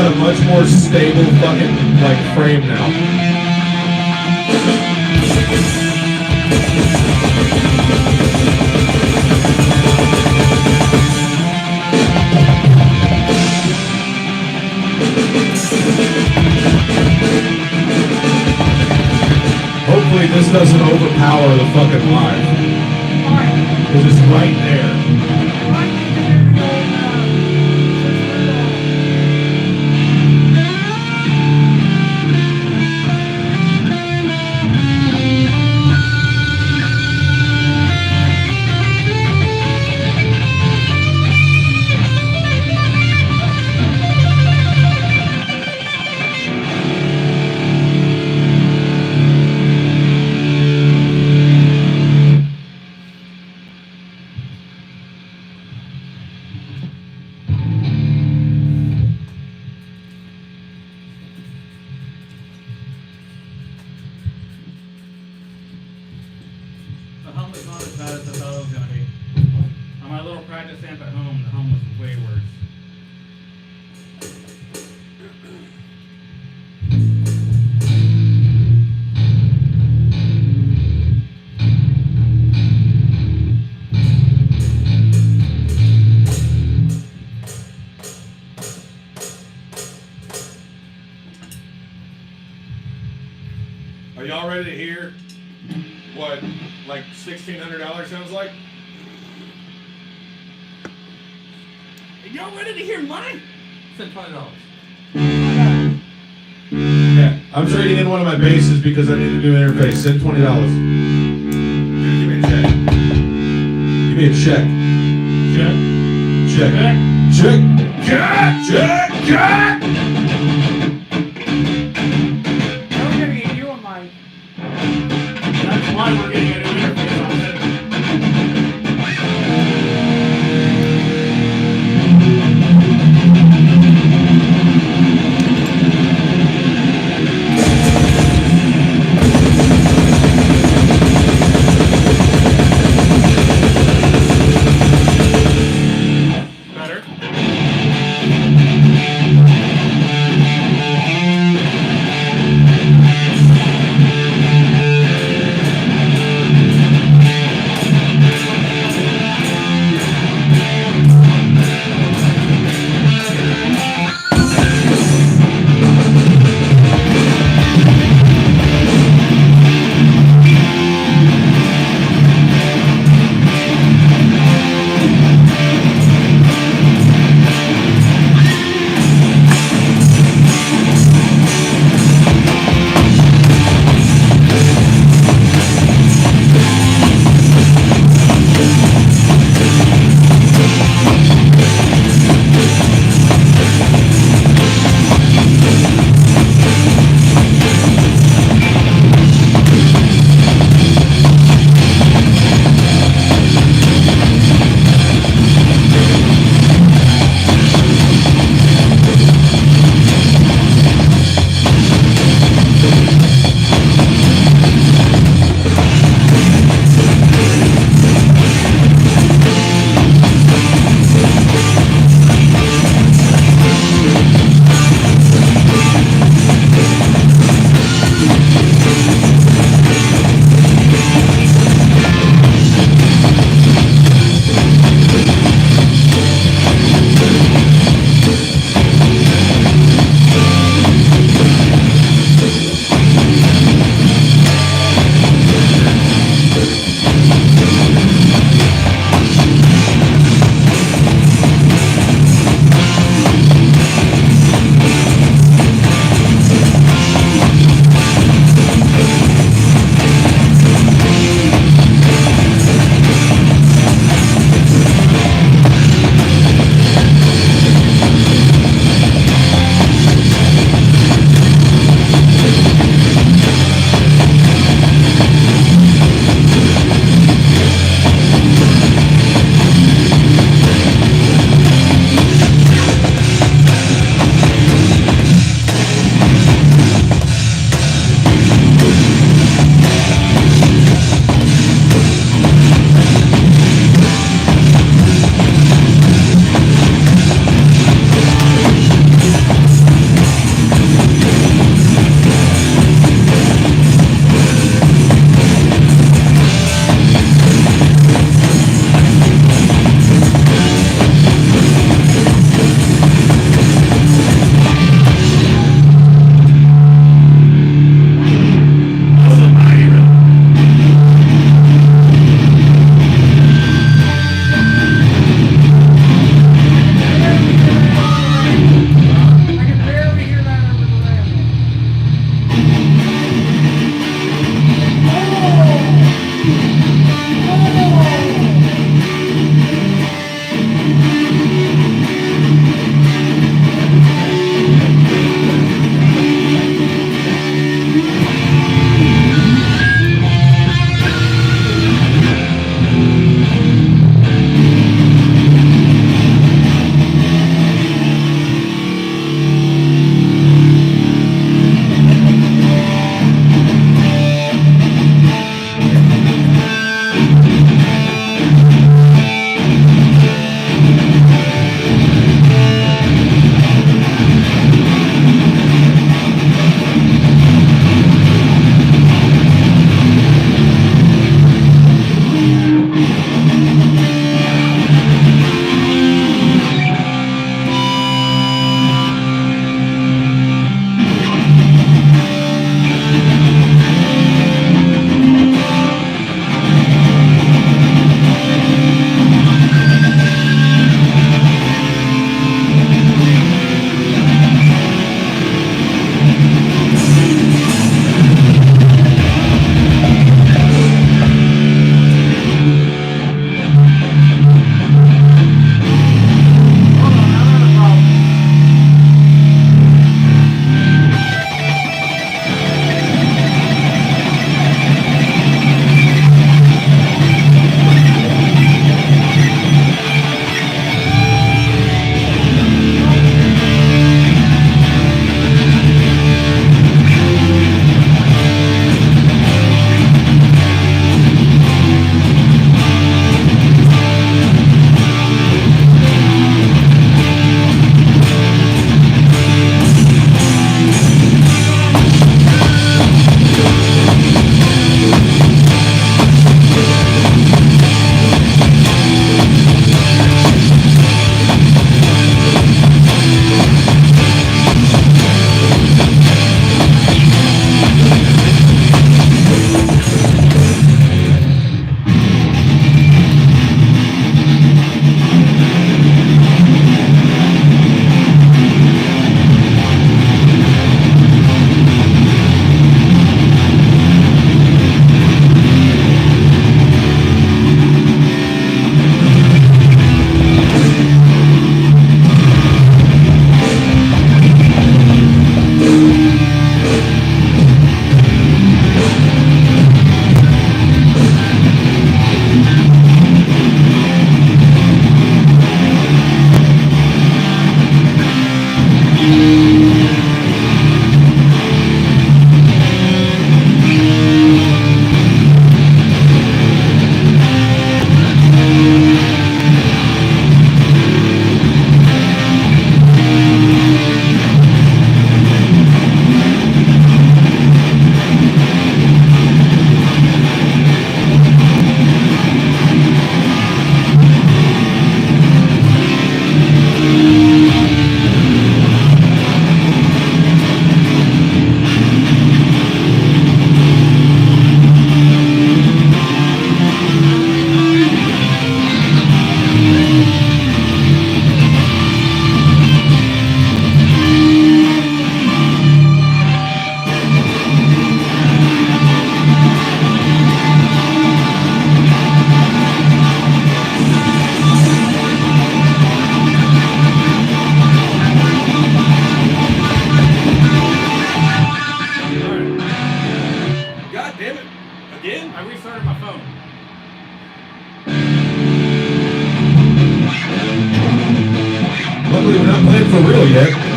got a much more stable fucking like frame now. Hopefully this doesn't overpower the fucking live. Because it's right there. The hum was not as bad as I thought it was going to be. On my little practice amp at home, the hum was way worse. Are y'all ready to hear what like $1,600 sounds like? Y'all ready to hear money? Said $20. Yeah, I'm trading in one of my basses because I need a new interface. Send $20. Give me a check. Give me a check. Check. Check. Check. Check. Check. Check. I'm gonna get you a mic. That's why we're getting a new interface on it. Better. I restarted my phone. Luckily, we're not playing for real yet.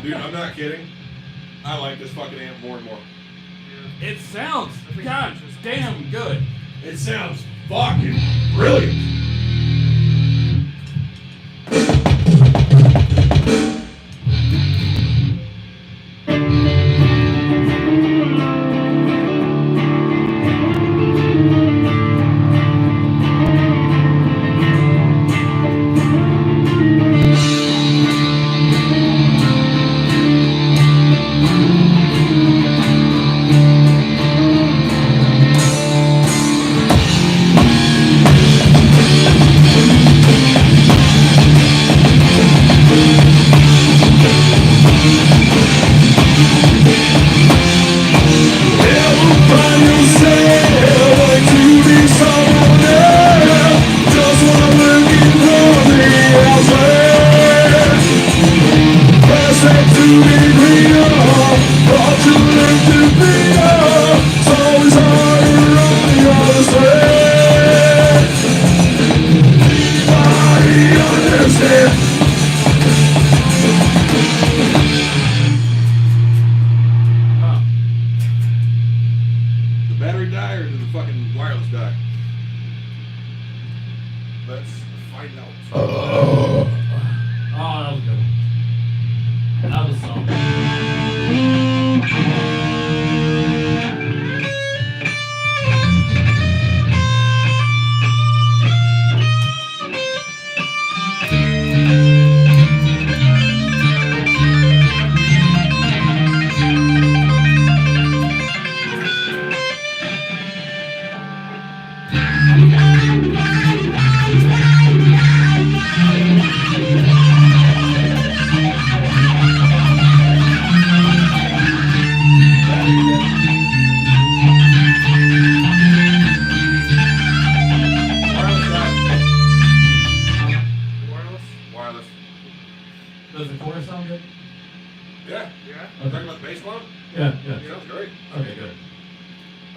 Dude, I'm not kidding. I like this fucking amp more and more. It sounds, God, damn good. It sounds fucking brilliant. Oh. The battery die or did the fucking wireless die? Let's find out. Oh, that was good. That was solid. Wireless. Does the chorus sound good? Yeah. Yeah. I'm talking about the bass line? Yeah, Sounds great. Okay, good.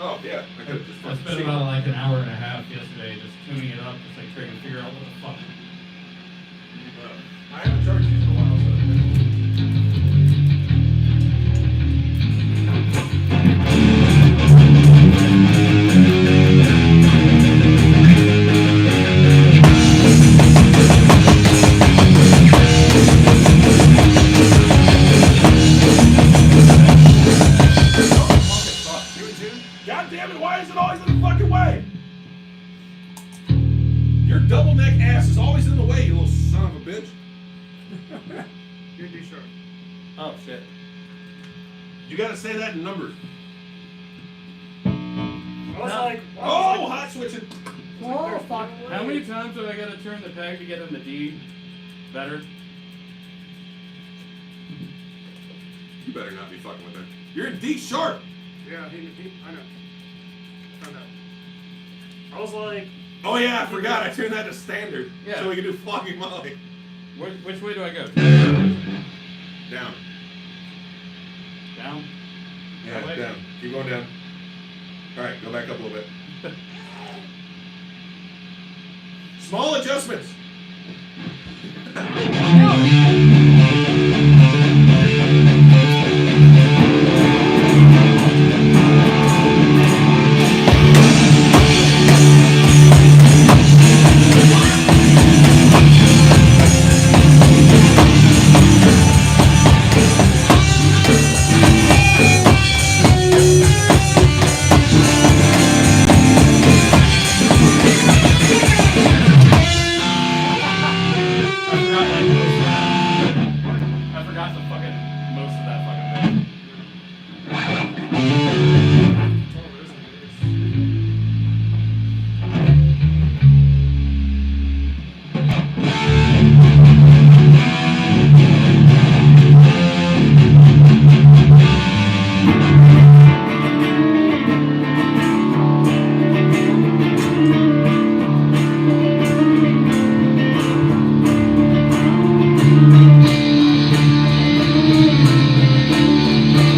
Oh, yeah. I could just I spent about like an hour and a half yesterday just tuning it up, just like trying to figure out what the fuck. I haven't charged these in a while, so. God damn it, why is it always in the fucking way? Your double neck ass is always in the way, you little son of a bitch. You're D sharp. Oh shit. You gotta say that in numbers. I was like, Oh, hot switching. oh, fuck. How many times have I got to turn the peg to get in the D better? You better not be fucking with that. You're in D sharp. Yeah, I know. I know. I was like, Oh yeah, I forgot. I turned that to standard. Yeah. So we can do flogging Molly. Which way do I go? Down. Down? Yeah, That way? down. Keep going down. Alright, go back up a little bit. Small adjustments. I forgot the fucking most of that fucking thing.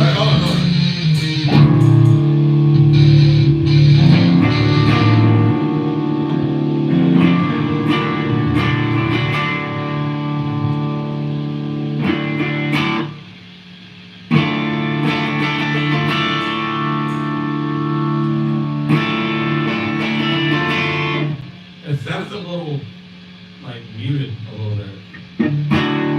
Alright, hold on. It sounds a little like muted a little bit.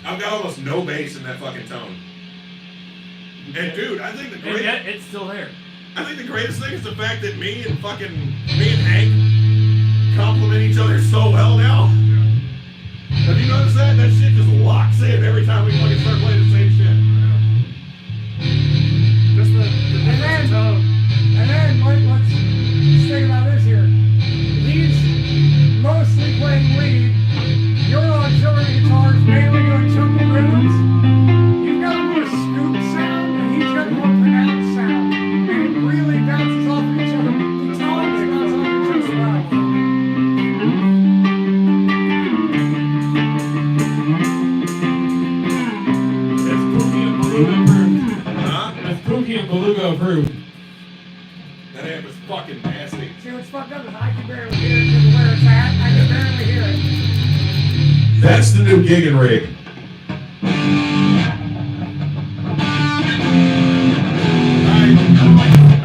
I've got almost no bass in that fucking tone. And dude, I think the And greatest... yet, it's still there. I think the greatest thing is the fact that me and Hank compliment each other so well now. Have you noticed that? That shit just locks in every time we fucking start playing the same shit. Just the difference in tone. And then let's think about this here. He's mostly playing lead. You're auxiliary guitars, mainly doing chunky rhythms. You've got a more scoop sound, and he's got a more pronounced sound. And it really bounces off of each other. The tones bounce off each other well. It's Pookie and Beluga approved. Huh? It's Pookie and Beluga approved. That amp is fucking nasty. See what's fucked up is I can barely hear it because of where it's at. I can barely hear it. That's the new gigging rig.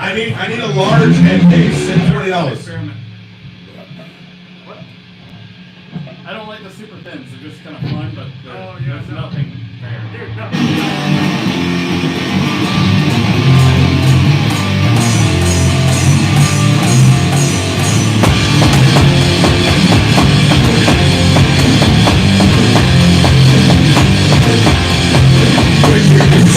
I need a large head case. Send $20. Experiment. What? I don't like the super thins. They're just kind of fun, but there's nothing there. Dude, no. It's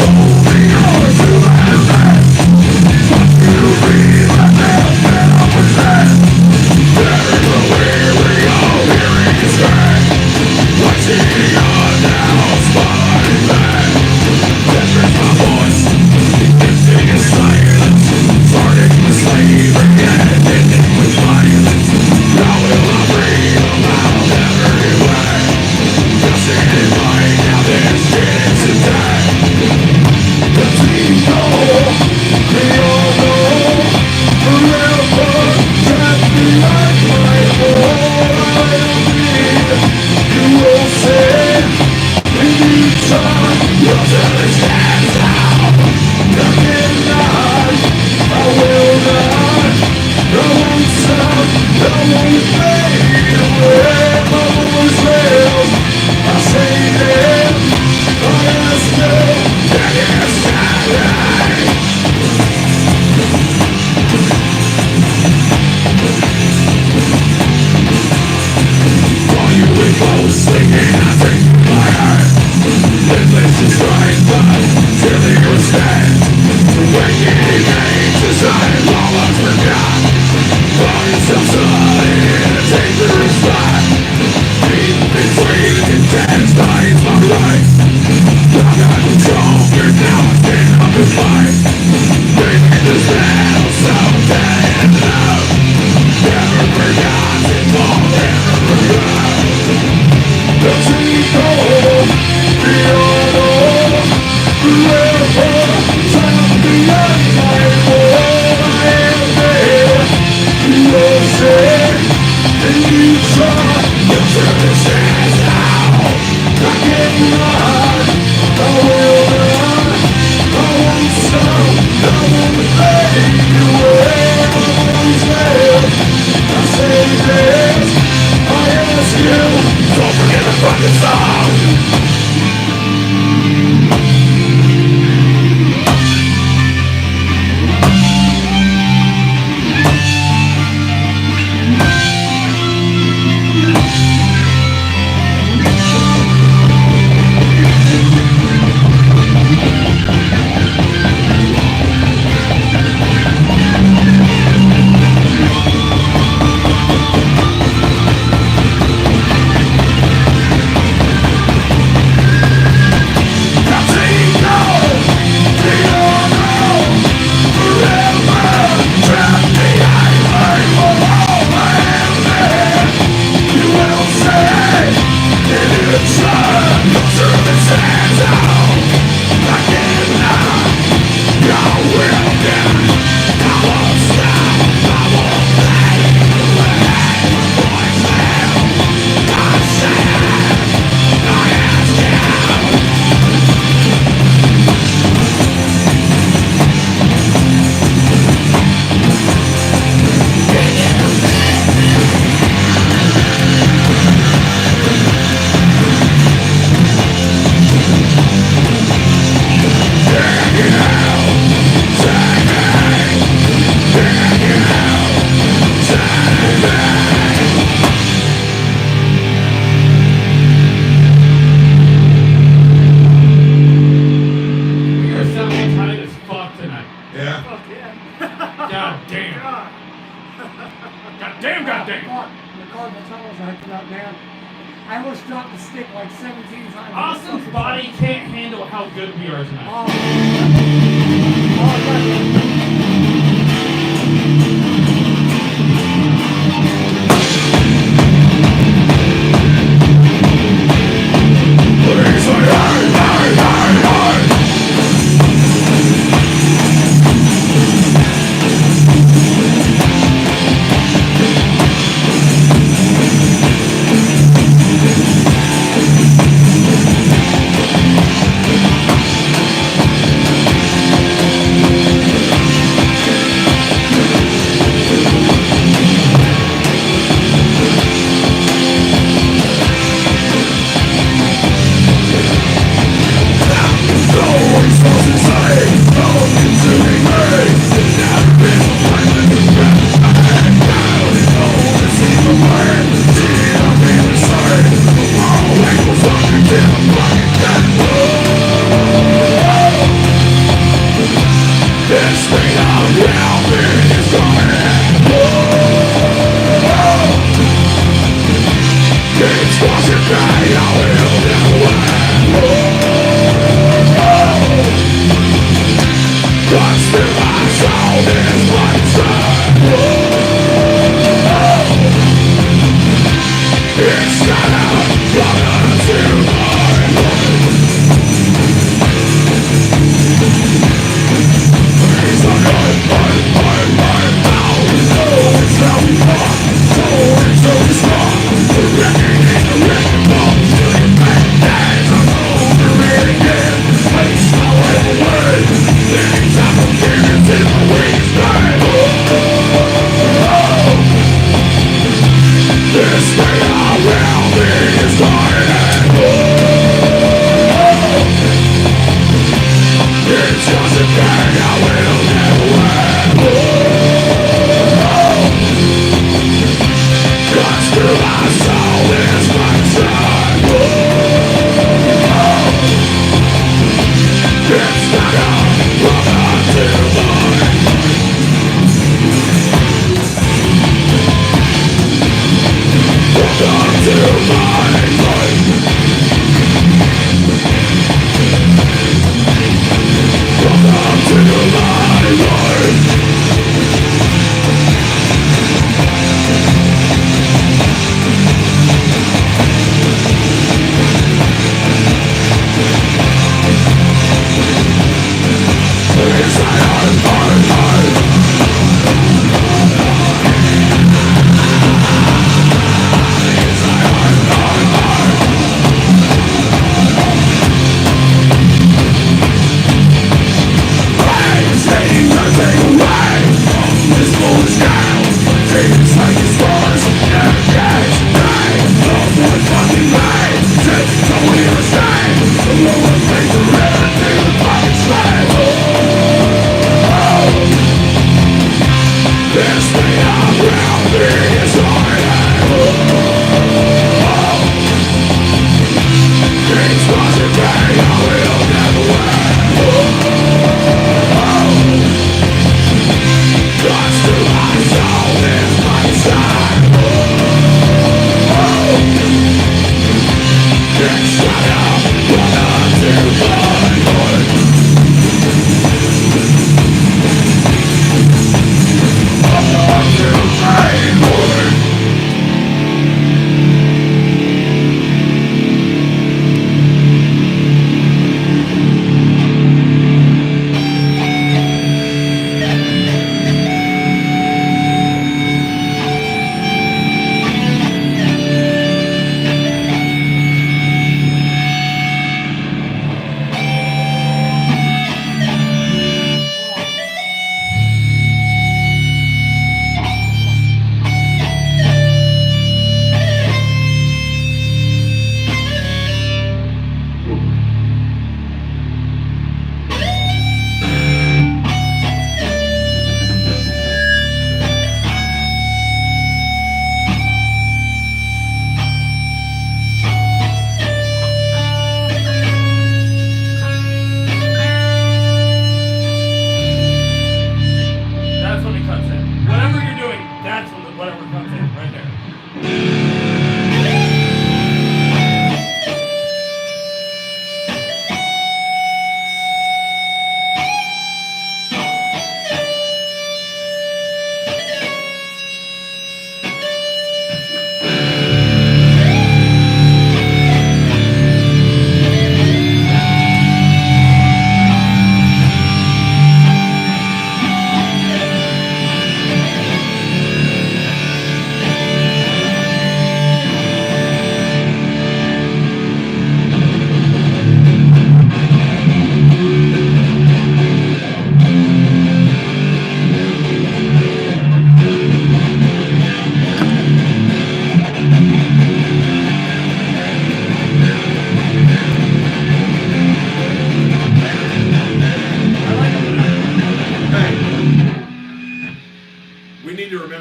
I almost dropped the stick like 17 times. Austin's body can't handle how good we are tonight.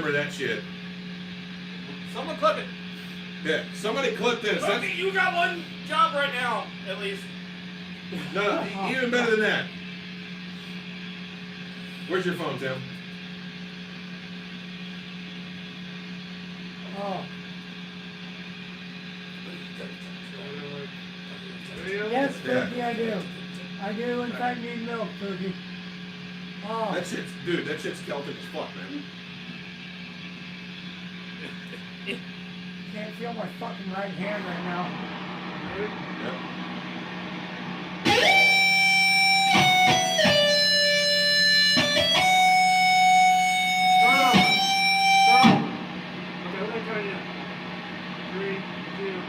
remember that shit. Someone clip it. Yeah, somebody clip this. That's, Okay, you got one job right now, at least. no, even better than that. Where's your phone, Tim? Oh. Video? Yes, Turkey, I do. I do, in fact, need milk, Turkey. Oh. That shit's Celtic as fuck, man. Can't feel my fucking right hand right now. Yep. Stop. Stop. Okay, let me try again. 3, 2.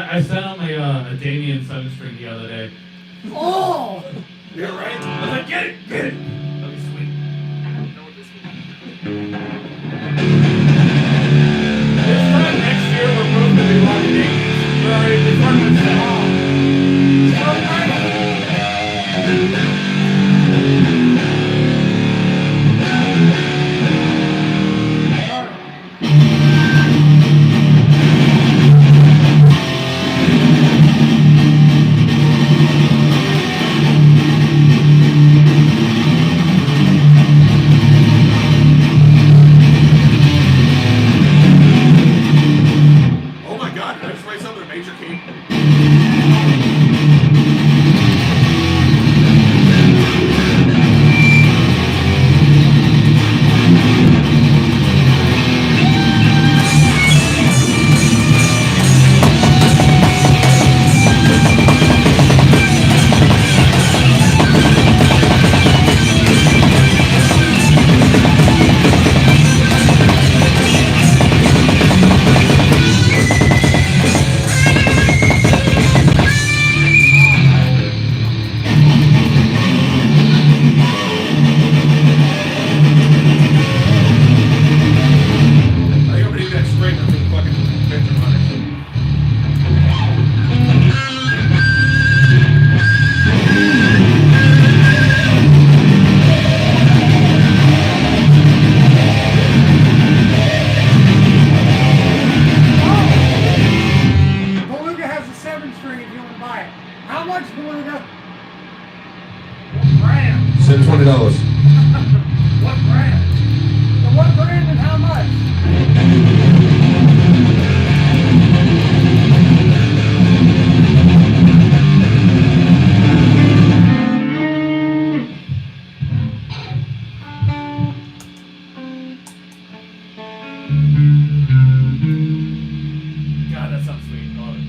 I sent him a Damian 7-string the other day. Oh! You're right. I was like, get it! That'd be sweet. This time next year, we're both going to be rocking Damians. We're already determined to Oh my god, did I just write something to Major Key? I think I'm gonna do that scraper for the fucking Benjamin Hunter. Beluga has a 7-string if you want to buy it. How much, Beluga? What brand? Send $20. What brand? Well, what brand and how much? God, that sounds sweet. I love it.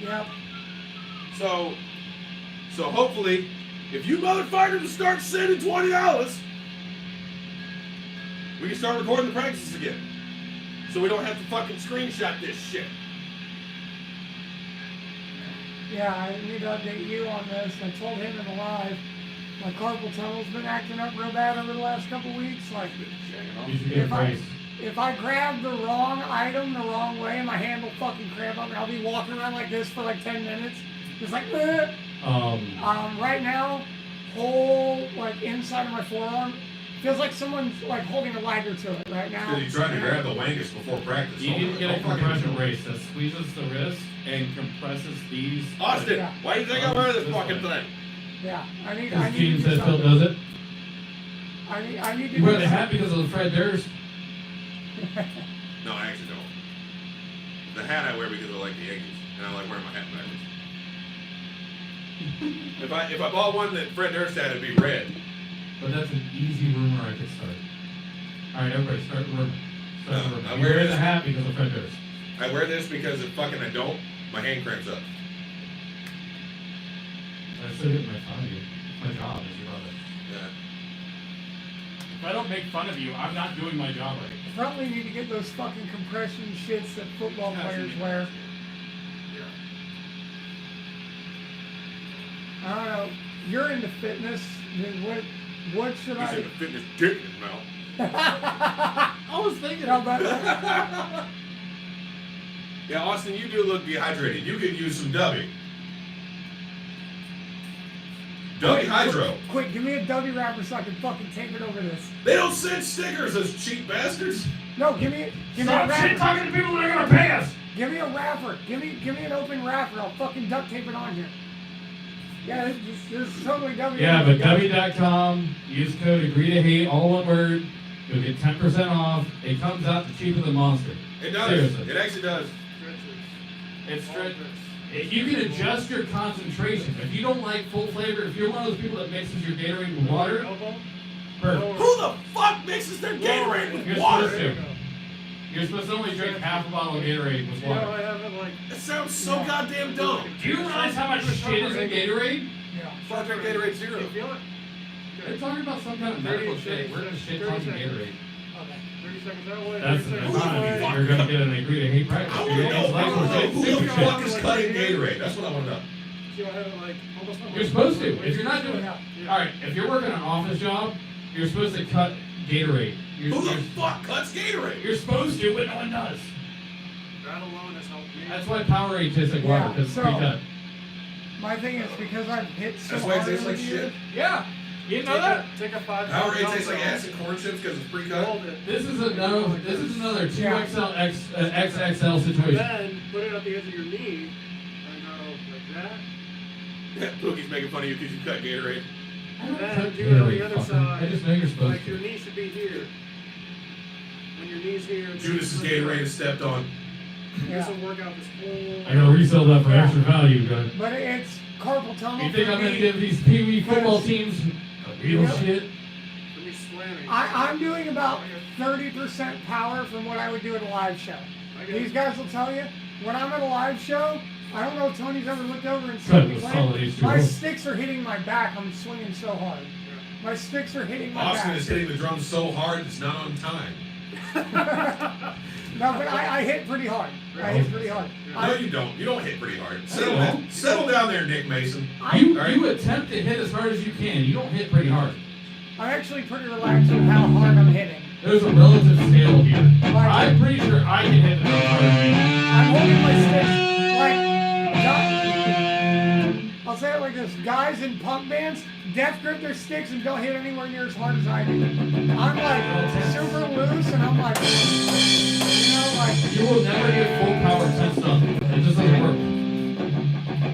Yep. So hopefully, if you motherfuckers start sending $20, we can start recording the practices again. So we don't have to fucking screenshot this shit. Yeah, I need to update you on this. I told him in the live, my carpal tunnel's been acting up real bad over the last couple weeks. Like, if I grab the wrong item the wrong way, my hand will fucking cramp up and I'll be walking around like this for like 10 minutes. Just like, right now, whole, like, inside of my forearm, feels like someone's, like, holding a lighter to it right now. Because you're trying to grab the wangus before practice. You need to get a compression brace that squeezes the wrist and compresses these. Austin, Yeah. why do you think I wear this fucking thing? Yeah, I need Gene to do says Phil something. does it. I need to You wear do the hat because of the Fred Durst. No, I actually don't. The hat I wear because I like the Yankees, and I like wearing my hat backwards. if I bought one that Fred Durst had, it'd be red. But that's an easy rumor I could start. Alright, everybody, start the rumor. Start the No, rumor. I You wear wear this- the hat because of Fred Durst. I wear this because if fucking I don't, my hand cramps up. I still get my fun of you. It's my job, as you love it. Yeah. If I don't make fun of you, I'm not doing my job right. Probably need to get those fucking compression shits that football players wear. I don't know. You're into fitness. Then what should He's I? in the fitness dick in his mouth. I was thinking No, but Yeah, Austin, you do look dehydrated. You could use some W. W Hydro. quick, give me a W wrapper so I can fucking tape it over this. They don't send stickers, those cheap bastards. No, give me a Stop shit wrapper. talking to people that are gonna pay us. Give me a wrapper. Give me an open wrapper. I'll fucking duct tape it on here. Yeah, this is totally W. Yeah, but W.com, use code agree to hate, all one word. You'll get 10% off. It comes out to cheaper than Monster. It does. Seriously. It actually does. It's you can adjust your concentration. If you don't like full flavor, if you're one of those people that mixes your Gatorade with water, perfect. Who the fuck mixes their Gatorade with You're water? supposed to. You're supposed to only drink half a bottle of Gatorade with water. I haven't like. That sounds so goddamn dumb. Do you realize how much shit is in Gatorade? Yeah. I drink Gatorade Zero. You feel it? They're talking about some kind of medical shit. We're gonna shit talking Gatorade. Okay. 30 seconds that way. That's 30 the seconds that way. economy. You're gonna get an agree to hate practice. I You're want to gonna know. I want to know who the stupid fuck shit. is cutting Gatorade. That's what I want to know. See, I have it like almost. You're supposed to. If you're not doing Yeah. alright, if you're working an office job, you're supposed to cut Gatorade. Who the fuck cuts Gatorade? You're supposed to, but no one does. That alone has helped me. That's why Powerade tastes like water, Yeah, because it's so- pre-cut. My thing is because I've hit so That's why it hard tastes over like the shit. years. Yeah. You Take know that? Take a 5. Powerade tastes like acid corn chips because it's pre-cut. Hold it. This is another 2XL Yeah. XXL situation. Then put it at the edge of your knee and go like that. Yeah, Pookie's making fun of you because you cut Gatorade. I don't Then cut do it on the Gatorade, other fucker. side. I just know you're supposed Like your to. knee should be here. When your knee's here. Judas's Gatorade is stepped on. This will work out this whole. I gotta resell that for Yeah. extra value, guys. But it's carpal tunnel. You think for I'm gonna me. give these Pee Wee football teams a real Yeah. shit? For me slamming. I'm doing about 30% power from what I would do at a live show. I get These it. guys will tell you, when I'm at a live show, I don't know if Tony's ever looked over and Cut seen me the play. solid H2O. My sticks are hitting my back. I'm swinging so hard. My sticks are hitting my Austin back. is hitting the drums so hard it's not on time. No, but I hit pretty hard. I hit pretty hard. No, you don't. You don't hit pretty hard. Settle down there, Nick Mason. You attempt to hit as hard as you can. You don't hit pretty hard. I'm actually pretty relaxed with how hard I'm hitting. There's a relative scale here. Like- I'm pretty sure I can hit the drums harder than you. I'm holding my sticks like I'll say it like this: guys in punk bands, death grip their sticks and don't hit anywhere near as hard as I do. I'm like super loose, and I'm like, like. You will never get full power test stuff. It just doesn't work.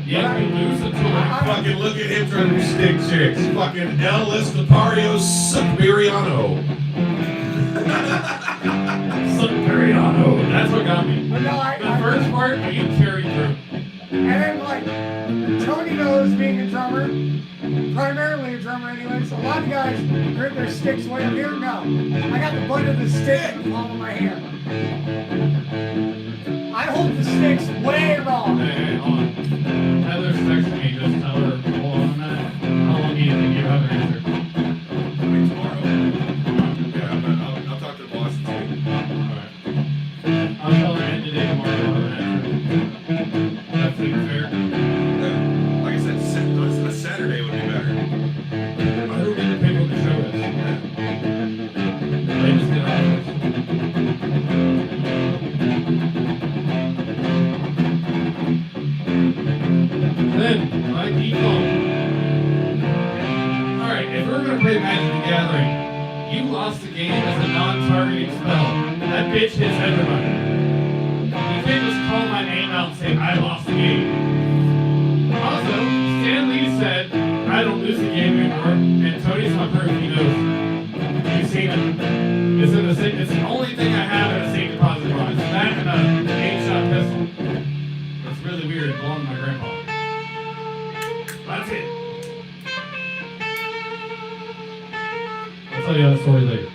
Yeah, you lose until Fucking look at him trying to stick chicks. Fucking El Estapario Superiano. Superiano. That's what got me. But no, The first part, you carry through. And then like Tony knows, being a drummer, primarily a drummer anyways, a lot of guys grip their sticks way up here. No, I got the butt of the stick in the palm of my hand. I hold the sticks way wrong. Hey, hold on. Heather's texting me. Just tell her, hold on a minute. How long do you think you have an answer? I mean, tomorrow. Yeah, but I'll talk to the boss and see. Alright. I'll tell her end today, tomorrow, I'll have an answer. That seems fair. Yeah. Like I said, a Saturday would be better. I don't get to pick what the show is. They just get on Then, my default. Alright, if we're gonna play Magic the Gathering, you lost the game as a non-targeting spell. That bitch hits everybody. You can't just call my name out and say, I lost the game. Also, Stan Lee said, I don't lose the game anymore, and Tony's my proof, he knows. You've seen it. It's the only thing I have in a safe deposit box. That and an 8-shot pistol. It's really weird, it belonged to my grandpa. That's it. I'll tell you that story later.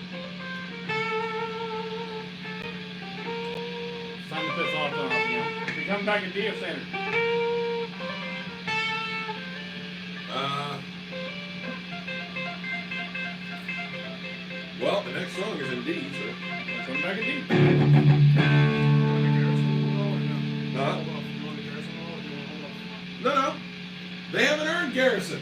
It's time to piss off again. We come back at Dia Center. Well, the next song is in D, so. Come back at Dia. Huh? No. They haven't earned Garrison.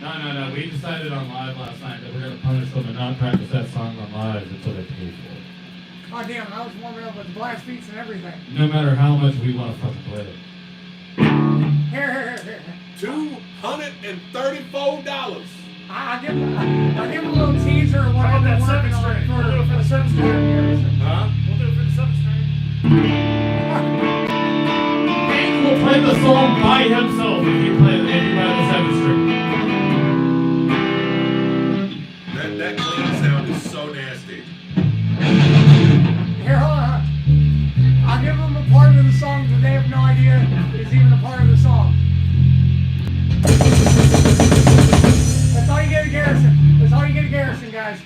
No. We decided on live last night that we're going to punish them and not practice that song on live until they pay for it. Oh damn, I was warming up with blast beats and everything. No matter how much we want to fucking play it. Here. $234. I'll give him a little teaser of what How I've about been that working 7th on string? We'll do it for the 7th string. Huh? We'll do it for the 7th string. Hank will play the song by himself if you play the 7th string. That clean sound is so nasty. Here, hold on. I'll give them a part of the song that they have no idea is even a part of the song. That's all you get at Garrison. That's all you get at Garrison, guys.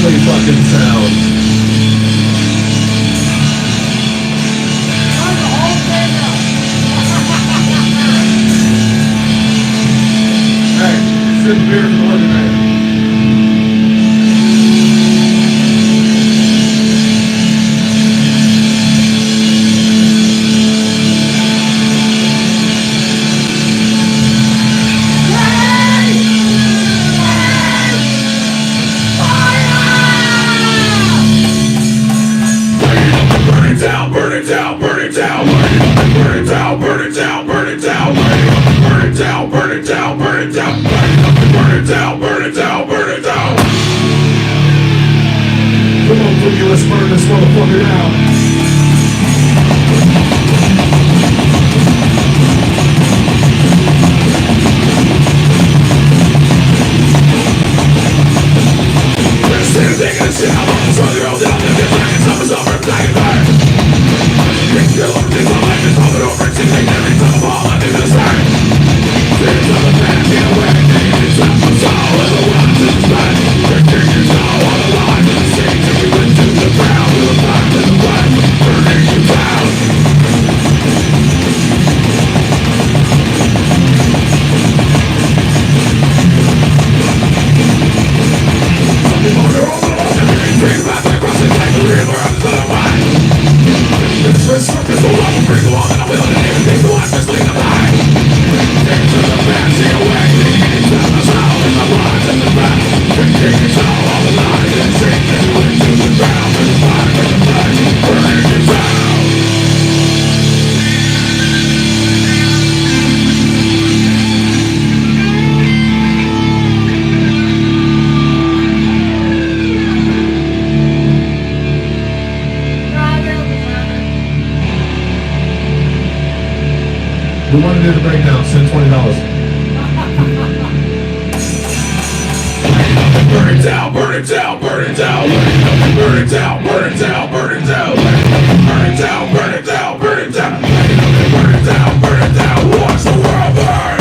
gnarly fucking sound. Turn the whole thing up. Hey, sip beer for the living man. Burn it down, burn it down, burn it down, burn it down, burn it down, burn it down, burn it down, burn it down, burn it down, burn it down, burn it down, burn it down. Come on, Boogie, let's burn this motherfucker down. We want to do the breakdown, send $20. Burn it down, burn it down, burn it down, burn it down, burn it down, burn it down, burn it down, burn it down, burn it down, burn it down, burn it down, watch the world burn.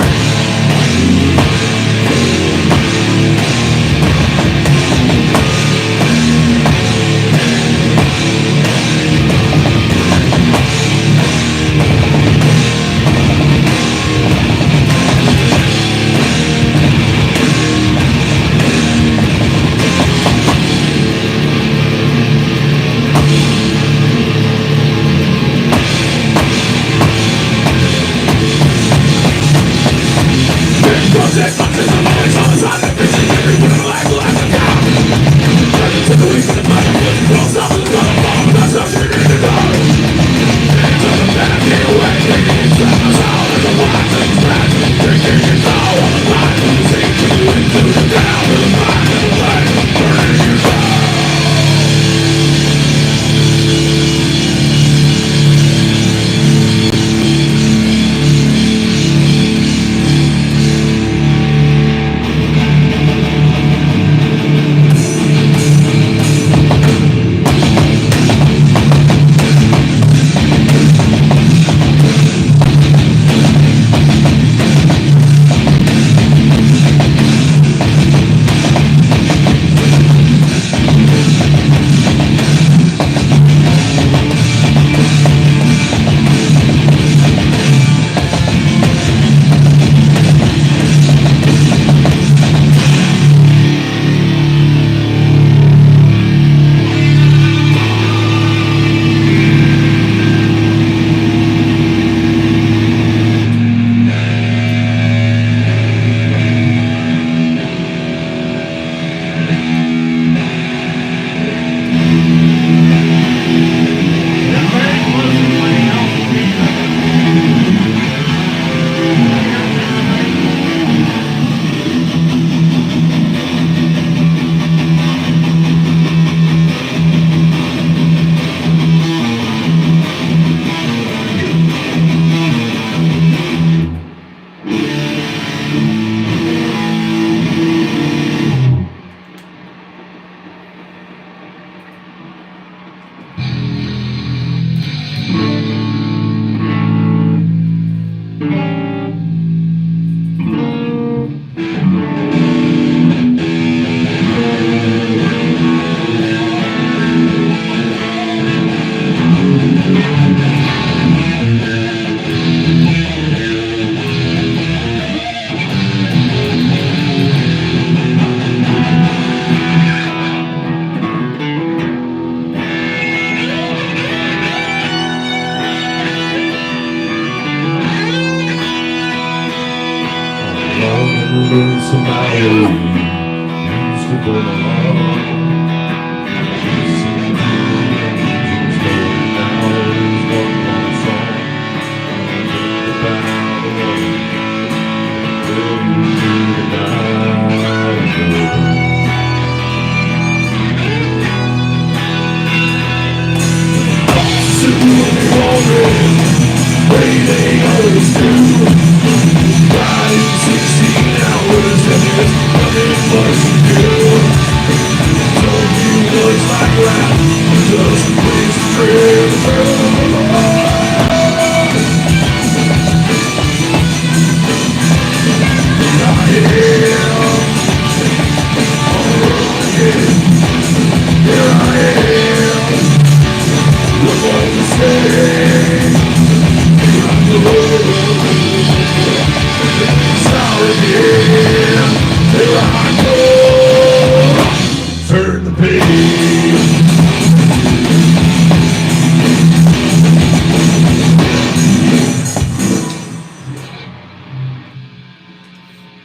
Turn the page.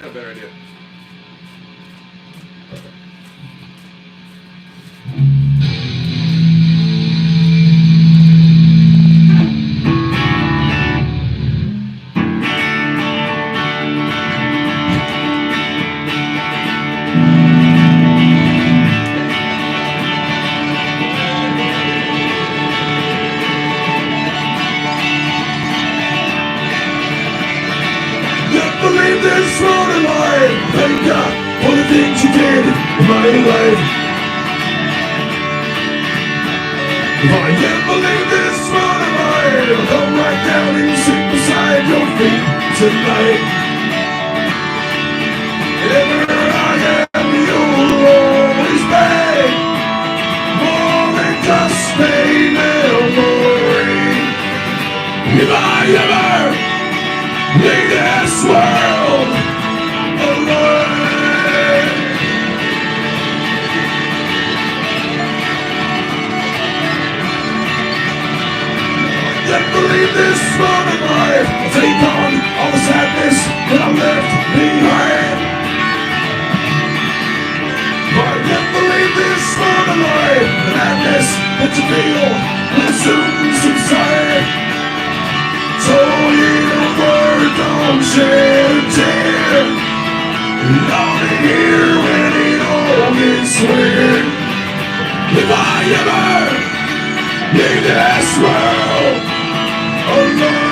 Got a better idea. Believe this road in life. Thank God for the things you did in my life. If I yet believe this road in life, I'll come right down and sit beside your feet tonight. Ever I am, you'll always be more than just a memory. If I ever leave this world alone, then believe this road of life. I'll take on all the sadness that I left behind. I can't believe this road of life. The madness that you feel will soon subside. So you don't shed a tear. I'll be here when it all gets weird. If I ever leave this world alone.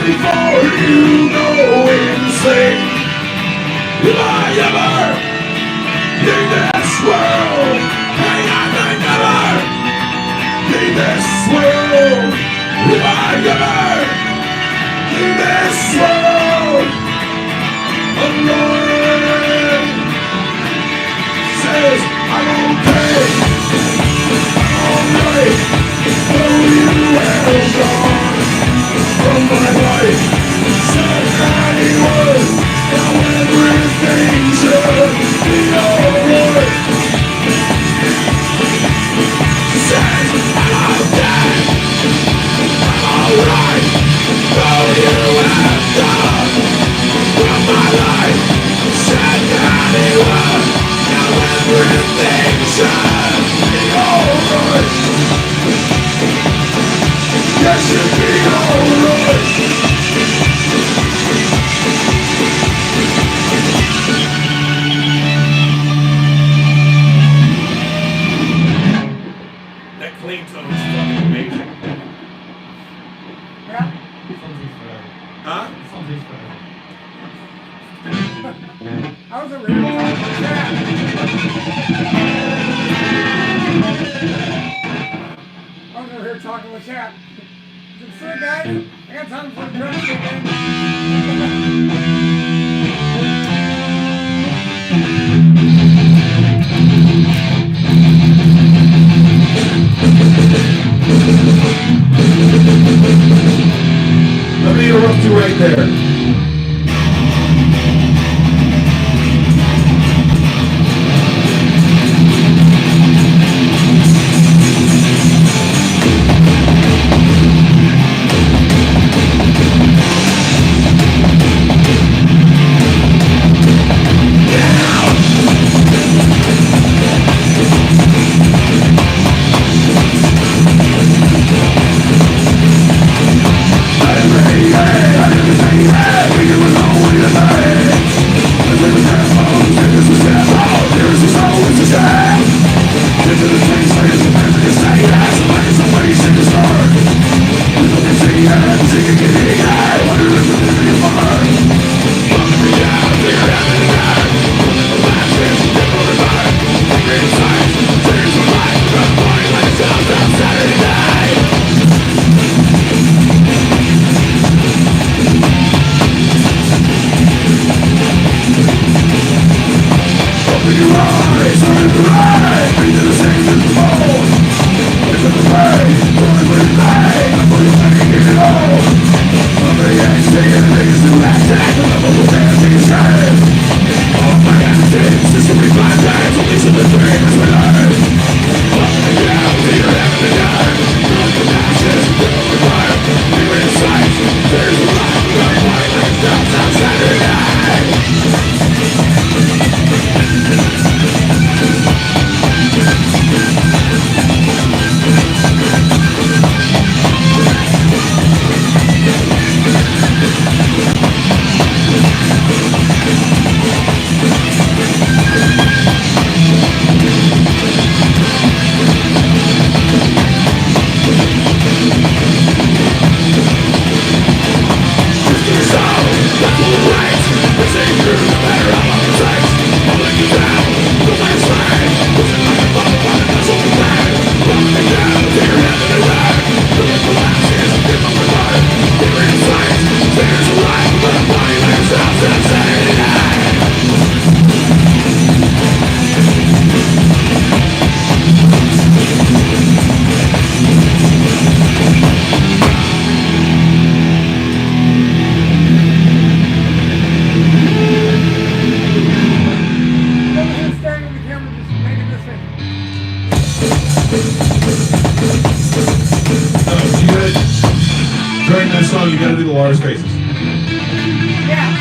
Before you go insane, if I ever leave this world, may I never leave this world. If I ever leave this world alone, says I'm okay, I'm alright, though you have gone from my life. Said that he was, now everything should be alright. Said I'm okay, I'm alright, though you have gone from my life. Said that he was, now everything should be alright. Yes, should be alright. That clean tone is fucking amazing. Yeah. Huh? I was over here talking to Chad. I was over here talking with Chad. I said, "Sir, guys, I got time for a drum stick in." left to right there. During that song, you gotta do the Lars faces. Yeah.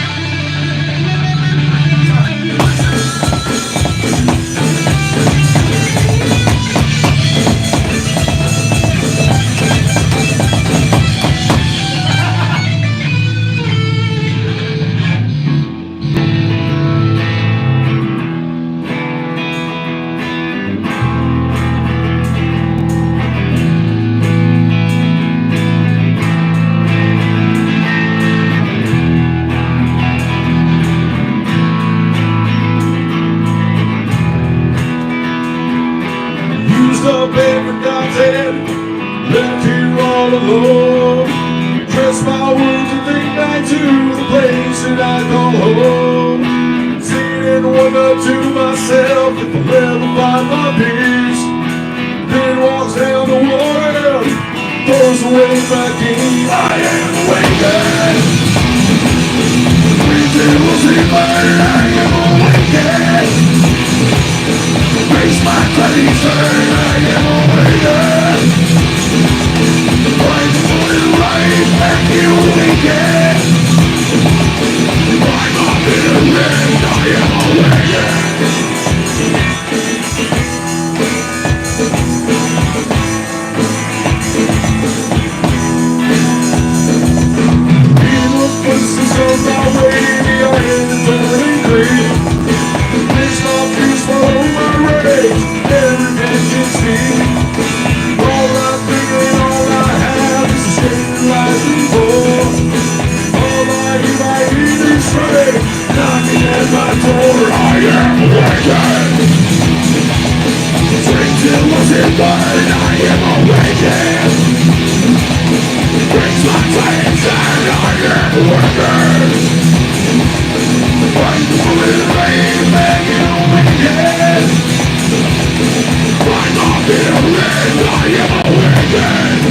Used up every God's head, left here all alone. Trust my words and think back to the place that I call home. Sitting and wonder to myself if I'll ever find my peace. Then walks down the water, throws away my key. I am awakened. Rituals in murder, I am awakened. Face my bloody turn, I am awakened. Fight for the light, and you awaken. I'm up in the wind, I am awakened. In the footsteps of my way, I am eternally clean. This my peace follow my rage, every vengeance speak. All I think and all I have is the strength that lies before. All I need is strength, knocking at my door. I am awakened. Drink till was in blood, I am awakened. Brings my times and I am awakened. Fight for the rain, begging awaken. I'm up in a wind, I am awakened.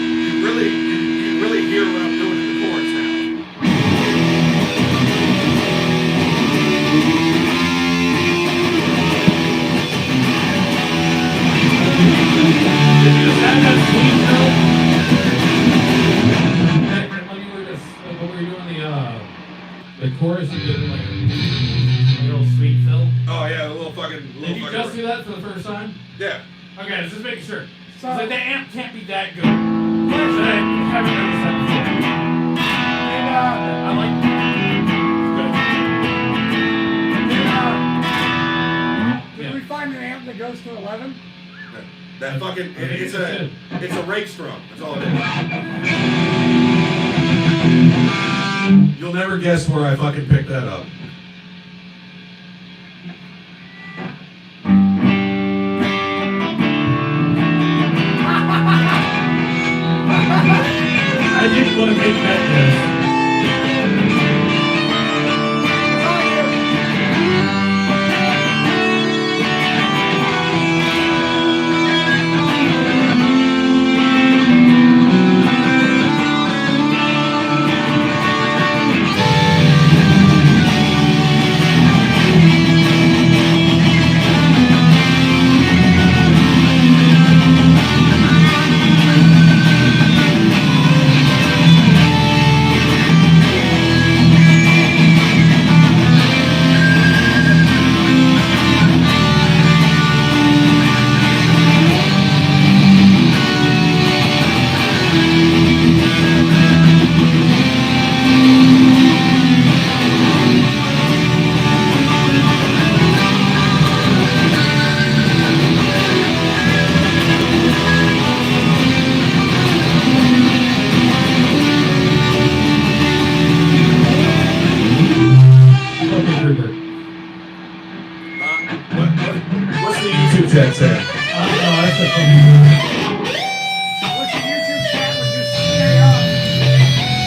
You really hear what I'm doing in the chorus now. Did you just have that sweet fill? When you were just, when we were doing the chorus, you did like a little sweet fill. Oh yeah, a little fucking. Did you just do that for the first time? Yeah. Okay, just making sure. So- It's like the amp can't be that good. I haven't noticed that before. And, I like it. did we find an amp that goes to 11? That fucking. It's a rake strum. That's all it is. You'll never guess where I fucking picked that up. I didn't want to make that guess. What's the YouTube chat say? What's the YouTube chat would just stay up?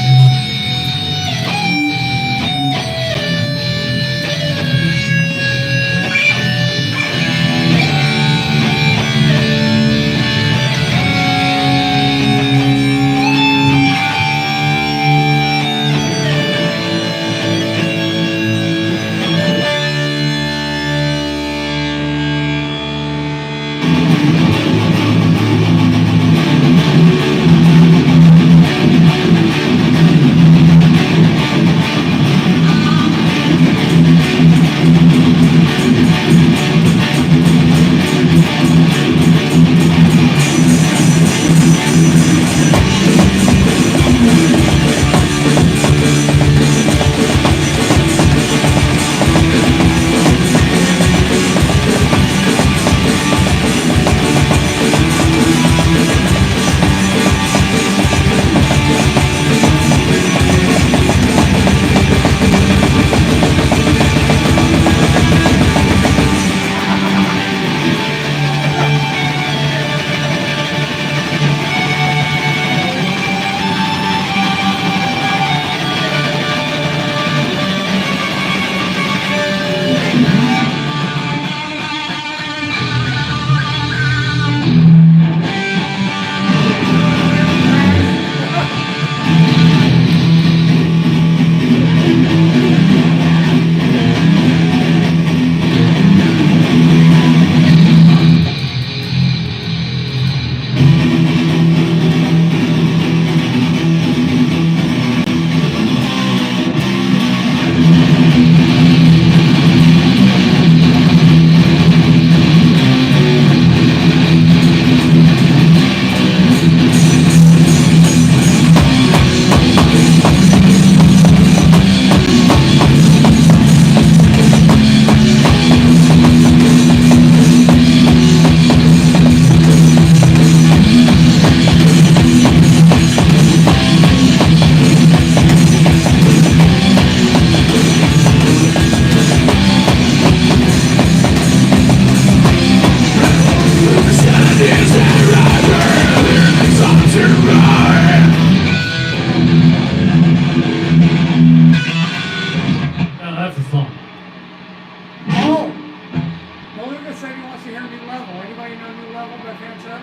problem with Pantera?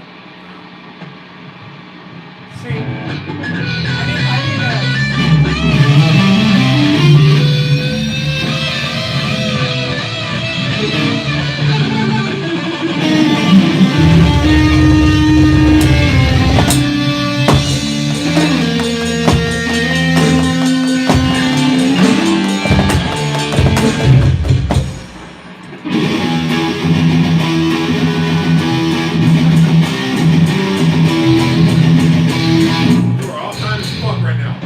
See, I need You are all time as fuck right now.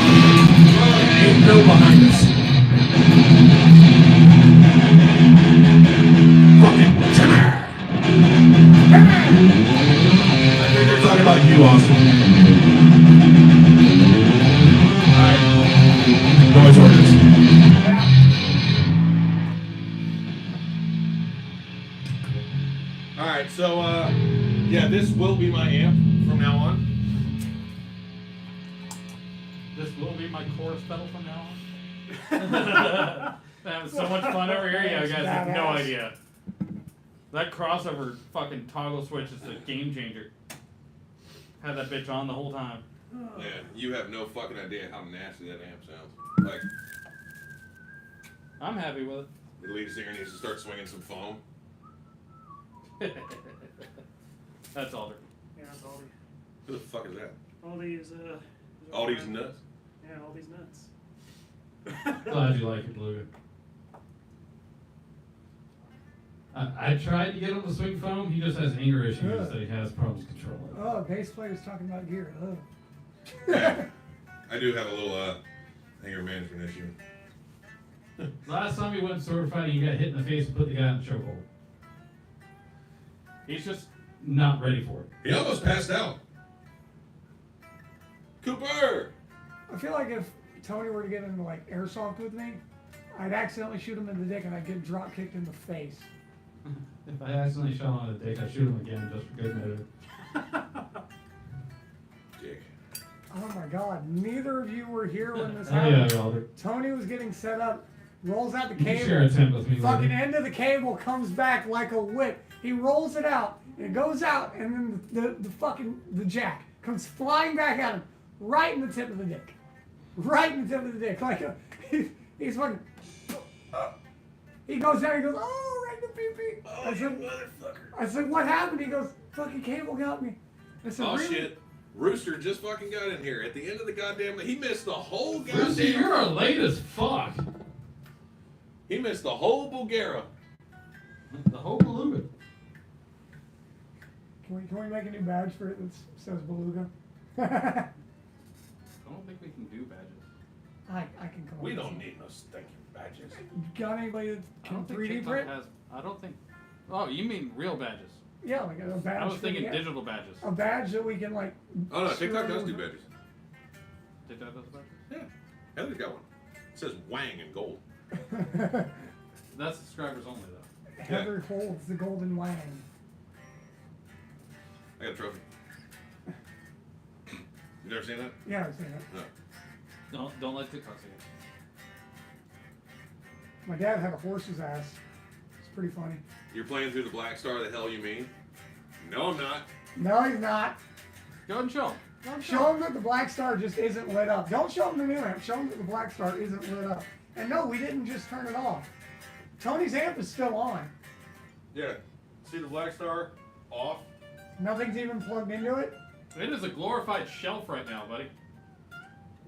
Ain't no behind us. Fucking timber. I think they're talking about you, Austin. Alright. Noise orders. Alright, so, yeah, this will be my amp from now on. This will be my chorus pedal from now on. That was so much fun over here. Yeah, you guys have no Badass. idea. That crossover fucking toggle switch is a game changer. Had that bitch on the whole time. Yeah, you have no fucking idea how nasty that amp sounds. Like, I'm happy with it. the lead singer needs to start swinging some foam. That's all. Yeah, it's Aldi. Who the fuck is that? Aldi's, All these nuts? Yeah, Aldi's nuts. Glad you like it, Beluga. I tried to get him to swing foam. He just has anger issues that he has problems controlling. Oh, bass player's talking about gear. Oh. Yeah. I do have a little, anger management issue. Last time he went sword fighting, he got hit in the face and put the guy in the chokehold. He's just Not ready for it. He almost passed out. Cooper! I feel like if Tony were to get into like airsoft with me, I'd accidentally shoot him in the dick and I'd get drop kicked in the face. If I accidentally shot him on the dick, I'd shoot him again just for good measure. Dick. Oh my god, neither of you were here when this Oh yeah, happened. Robert. Tony was getting set up, rolls out the You can cable. share a tent with me, Fucking Robert. end of the cable comes back like a whip. He rolls it out, it goes out, and then the jack comes flying back at him, right in the tip of the dick. Right in the tip of the dick. Like he's fucking. He goes there, he goes, oh, right in the pee-pee. Oh, you motherfucker. I said, what happened? He goes, fucking cable got me. I said, Oh, really? shit. Rooster just fucking got in here. At the end of the goddamn... He missed the whole Brucey, goddamn... you're late as fuck. He missed the whole Bulgara. The whole beluga. Can we make a new badge for it that says Beluga? I don't think we can do badges. I can come up We with don't some. need no stinking badges. Got anybody that I can don't think 3D TikTok print? has. I don't think. Oh, you mean real badges? Yeah, like a badge. I was for thinking the- digital badges. A badge that we can like. Oh, no, screw TikTok does over. do badges. TikTok does badges? Yeah. Heather's got one. It says Wang in gold. That's subscribers only though. Heather holds the golden wang. I got a trophy. You never seen that? Yeah, I've seen it. No. Don't let TikTok see it. My dad had a horse's ass. It's pretty funny. You're playing through the Black Star, the hell you mean? No, I'm not. No, he's not. Go ahead and show him. Go ahead and Show him that the Black Star just isn't lit up. Don't show him the new amp. Show him that the Black Star isn't lit up. And no, we didn't just turn it off. Tony's amp is still on. Yeah. See the Black Star? Off. Nothing's even plugged into it. It is a glorified shelf right now, buddy.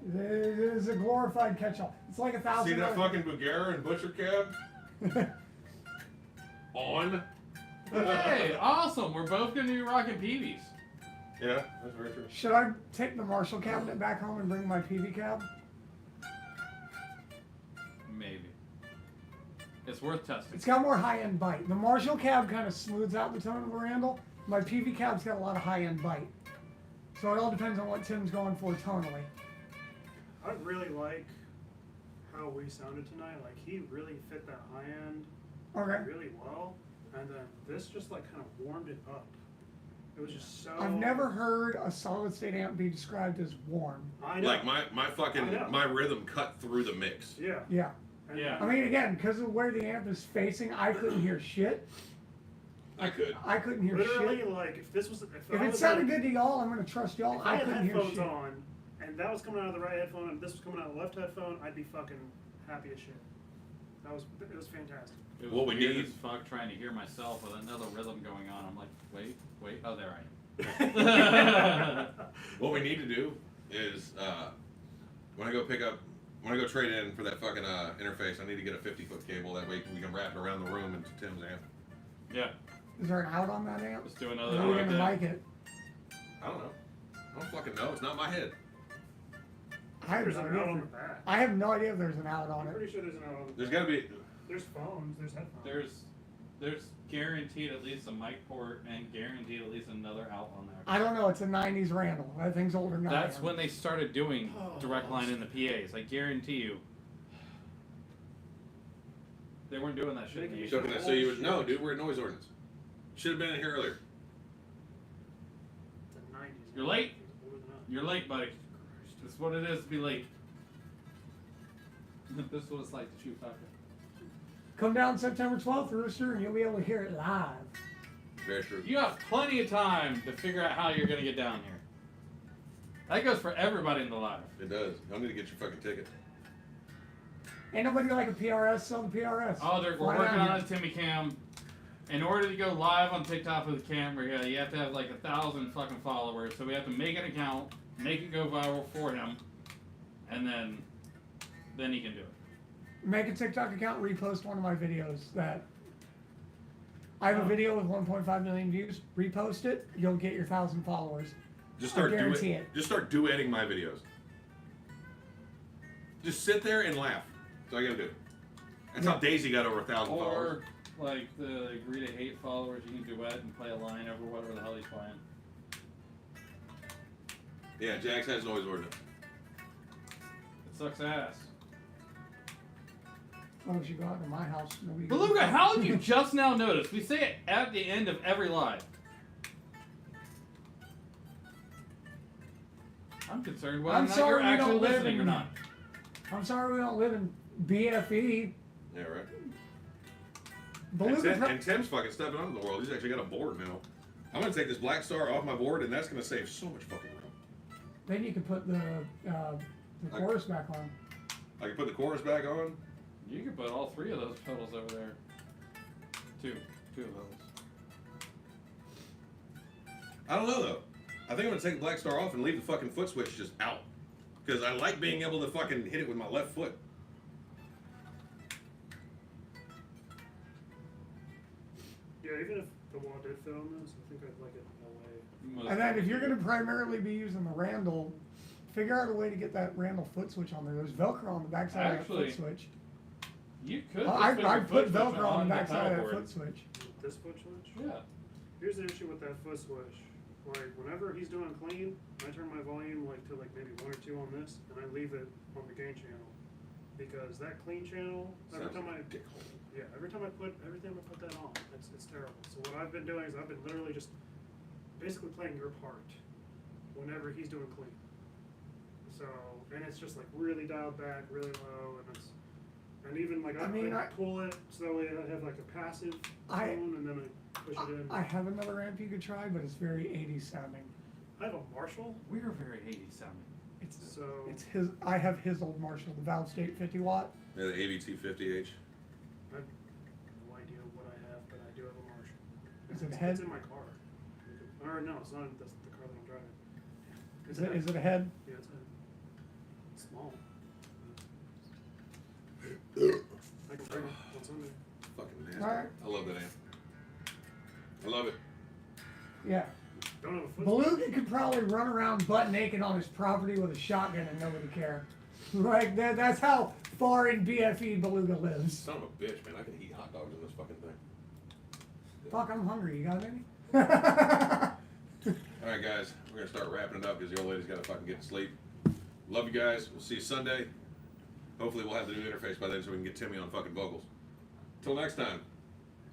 It is a glorified catch-all. It's like $1,000. See that fucking Bulgara and Butcher cab? On. Hey, awesome! We're both gonna be rocking PVs. Yeah, that's very true. Should I take the Marshall cabinet back home and bring my PV cab? Maybe. It's worth testing. It's got more high-end bite. The Marshall cab kind of smooths out the tone of the Randall. My PV cab's got a lot of high-end bite. So it all depends on what Tim's going for tonally. I really like how we sounded tonight. Like, he really fit that high end Okay. really well. And then this just like kind of warmed it up. It was just so... I've never heard a solid-state amp be described as warm. I know. Like my fucking I know. my rhythm cut through the mix. Yeah. Yeah. And Yeah. I mean, again, because of where the amp is facing, I couldn't hear shit. I could. I couldn't hear literally, shit. like, if this was... If I it was sounded like, good to y'all, I'm going to trust y'all. If I I had couldn't hear headphones shit. on, and that was coming out of the right headphone, and this was coming out of the left headphone, I'd be fucking happy as shit. It was fantastic. It was What we weird need- as fuck trying to hear myself with another rhythm going on. I'm like, wait, oh, there I am. What we need to do is when I go trade in for that fucking interface, I need to get a 50-foot cable. That way we can wrap it around the room into Tim's amp. Yeah, Is there an out on that amp? let's do Or another are we one. going to mic it? I don't know. I don't fucking know. It's not my head. I have There's no an idea. out on if the there- back. I have no idea if there's an out on I'm it. pretty sure there's an out on the There's back. got to be. There's phones, there's headphones. There's guaranteed at least a mic port and guaranteed at least another out on there. I don't know. It's a 90s Randall. That thing's older than I That's am. when they started doing direct line in the PAs. I guarantee you. They weren't doing that shit. in the So 80s. can I say you would no, dude? We're in noise ordinance. Should have been in here earlier. It's the 90s. You're late. It's older than us. You're late, buddy. That's what it is to be late. This is what it's like to shoot fucker. Come down September 12th, Rooster, and you'll be able to hear it live. Very true. You have plenty of time to figure out how you're going to get down here. That goes for everybody in the live. It does. Y'all need to get your fucking ticket. Ain't nobody like a PRS, sell the PRS. Oh, we're Fly working down on here. a Timmy Cam. In order to go live on TikTok with the camera, you have to have like 1,000 fucking followers. So we have to make an account, make it go viral for him, and then he can do it. Make a TikTok account, repost one of my videos that I have a video with 1.5 million views. Repost it, you'll get your 1,000 followers. Just start I guarantee it. Just start duetting my videos. Just sit there and laugh. That's all you gotta do. That's how Daisy got over 1,000 followers. Or like the agree to hate followers, you can duet and play a line over whatever the hell he's playing. Yeah, Jax has noise ordinance. It sucks ass. Oh, if you go out to my house, nobody. Beluga, how did you just now notice? We say it at the end of every live. I'm concerned whether I'm or not sorry you're we actually don't live listening or in- not. I'm sorry we don't live in BFE. Yeah, right. And, Beluga. and Tim's fucking stepping onto the world. He's actually got a board now. I'm gonna take this Black Star off my board, and that's gonna save so much fucking room. Then you can put the chorus back on. I can put the chorus back on. You could put all three of those pedals over there. Two of those. I don't know though. I think I'm gonna take the Black Star off and leave the fucking foot switch just out. Because I like being able to fucking hit it with my left foot. Yeah, even if the wall did fit on this, I think I'd like it that way. And then if you're going to primarily be using the Randall, figure out a way to get that Randall foot switch on there. There's Velcro on the backside of that Actually, foot switch. You could. I put foot switch Velcro on the backside of that pedal foot switch. This foot switch? Yeah. Here's the issue with that foot switch. Like, whenever he's doing clean, I turn my volume like to like maybe 1 or 2 on this, and I leave it on the gain channel. Because that clean channel, every Sounds time like I a dickhole. every time I put that on, it's terrible. So what I've been doing is I've been literally just basically playing your part whenever he's doing clean. So, and it's just like really dialed back, really low, and even like I pull it so that way I have like a passive tone, and then I push it in. I have another amp you could try, but it's very 80s sounding. I have a Marshall. We're very 80s sounding. It's his. I have his old Marshall, the Valve State 50 watt. Yeah, the AVT 50H. I have no idea what I have, but I do have a Marshall. Is it It's head? in my car. Or no, it's not. That's the car that I'm driving. Is it a head? Yeah, it's head. It's small. I can bring it. What's on there? Fucking nasty. Alright. I love that amp. I love it. Yeah. Don't have a foot. Beluga could probably run around butt naked on his property with a shotgun and nobody care. Like that's how foreign BFE beluga lives. Son of a bitch, man. I can eat hot dogs in this fucking thing. Fuck, I'm hungry. You got any? Alright, guys. We're going to start wrapping it up because the old lady's got to fucking get to sleep. Love you guys. We'll see you Sunday. Hopefully we'll have the new interface by then so we can get Timmy on fucking vocals. Till next time.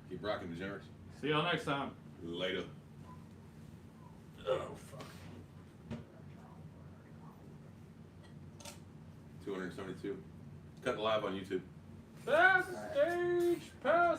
Keep rocking, degenerates. See y'all next time. Later. Oh, fuck. 272. Cutting live on YouTube. Fast stage pass.